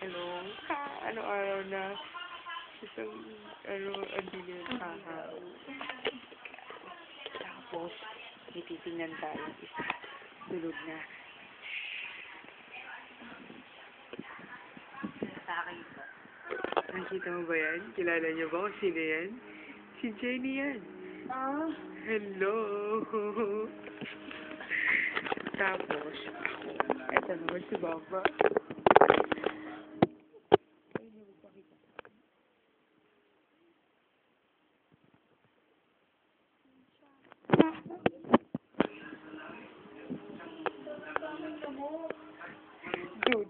Ano? Ano araw na? Isang, ang dilim. Tapos, may titingnan tayo. Isa, tulog na. Nakita mo ba yan? Kilala niyo ba kung sino yan? Si Jenny yan. Hello! Tapos, eto naman si Bamba. Dude.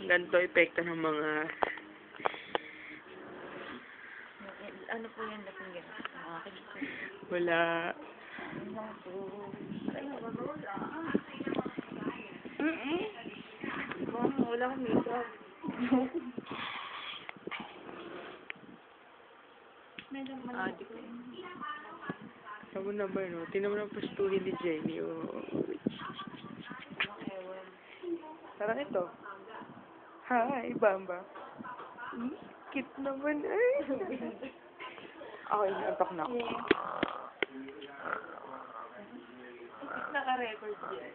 Ganito epekto ng mga Ano po yan natin gano'n? wala. Wala akong makeup. Sabi na ba yun? Tinan mo na pastuhin ni Jenny. Oh. Parang ito. Hi, Bamba. Cute naman. Ay. Ako, inaantok na ako. Naka-record yan.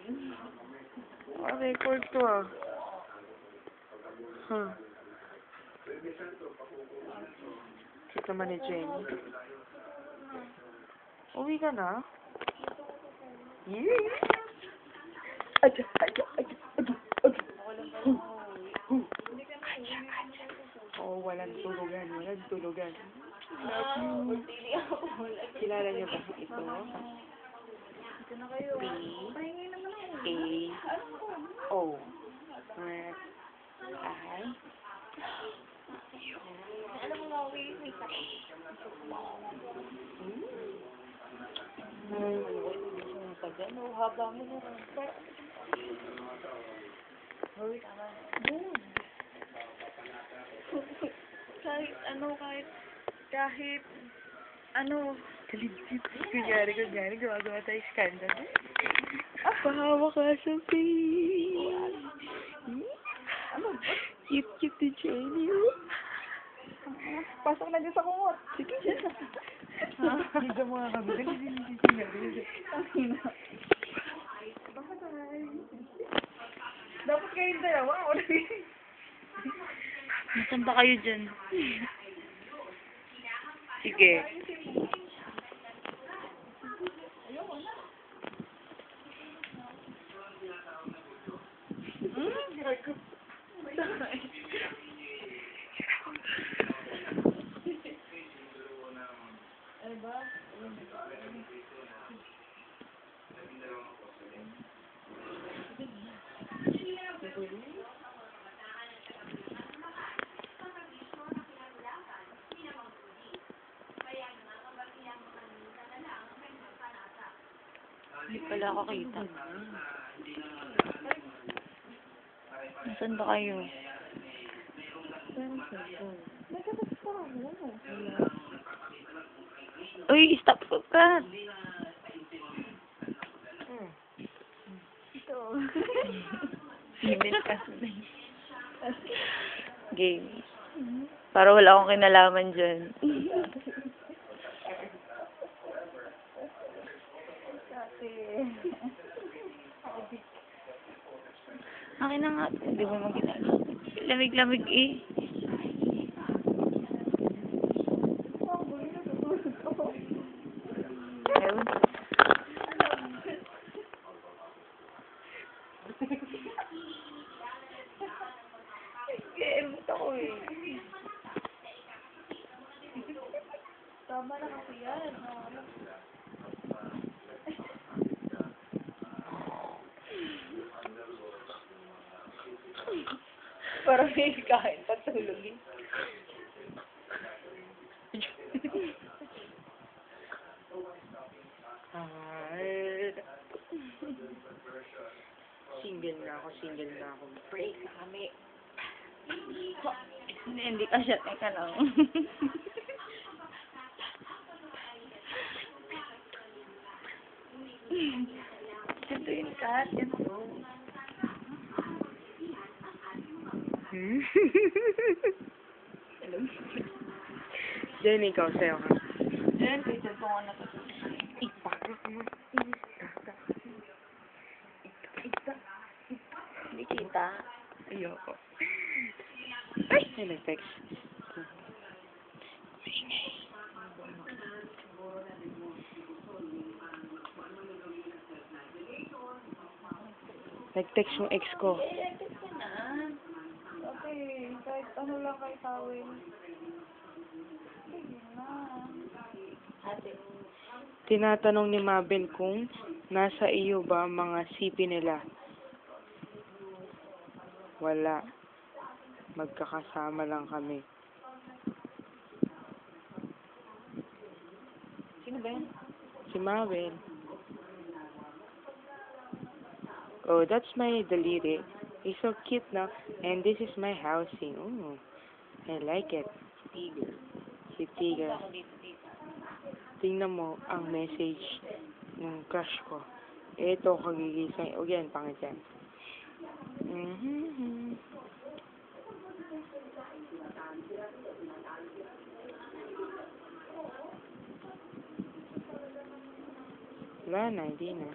Naka-record to ah. Huh. Cute naman ni Jenny. Uwi ka na? Yeah. Aja. Oh, walang tulugan. Love you. Kilala niyo ba ito? Ito na kayo. Pahingi naman ako. A-O. I. Alam mo nga, may sakit. Ano, haba mo na. Hurry ka na. Kahit ano, Kaligsit. Kunyari, gumagawa tayo scandal. Pahawa ka sa face. ano ba? Cute ni Jenny. Pasok na dyan sa kumot. Sige siya. Hindi mo nga kami. Dali. Dapat kayong dalawa. Nasaan ba kayo dyan? Sige. Ano ba? Hindi pala ako kita. Nasaan ba kayo? Uy, stop ka! Ito. Limit ka. Game. Para wala akong kinalaman dyan. Akin na nga. Hindi mo mag-ginagawa. Lamig-lamig eh. Ewan. Emot ako eh. Tama na kasi yan. Parang may kain pagtulog eh. Ay. Single na ako, single na ako. Break na kami. Hindi ka siya. Teka lang. Ganito yung cat. Ganito. Jen, ikaw, sayo ka. Yan, kaya dyan kung ano to. Ipagod mo. Hindi kita. Ayoko. Ay! Ay, nag-text. Nag-text yung ex ko. Elected ka na. Okay, kahit ano lang kay tawin. Sige na. Ate. Tinatanong ni Mabel kung nasa iyo ba ang mga sipi nila. Wala. Magkakasama lang kami. Sino ba yan? Si Mabel. Oh, that's my daliri. It's so cute now. And this is my housing. Oh, I like it. Tiger. Si Tiga. Ako dito. Tingnan mo ang message ng crush ko. Ito, kagigising. O yan, pangit yan. Wala na, hindi na.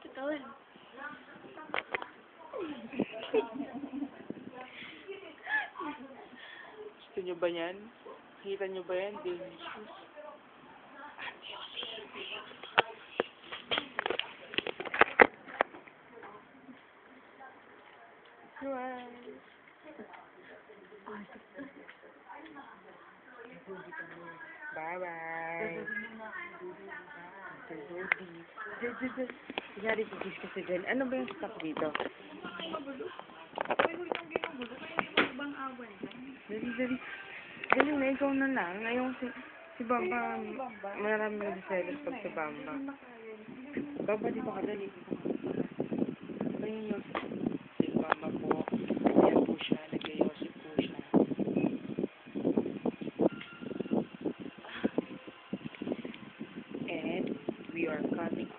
Totoo. Gusto nyo ba yan? Kita nyo ba yan? Delicious. Bye-bye. Kunyari, kikis ka sa gan. Ano ba yung stuff dito? Dali. Dali na, ikaw na lang. Ngayon si Bamba, marami nagsiselos pag si Bamba. Bamba, dito ka, dali. Ayun yun. Si Bamba po, ayan po siya, nag-ayosip po siya. And we are coming.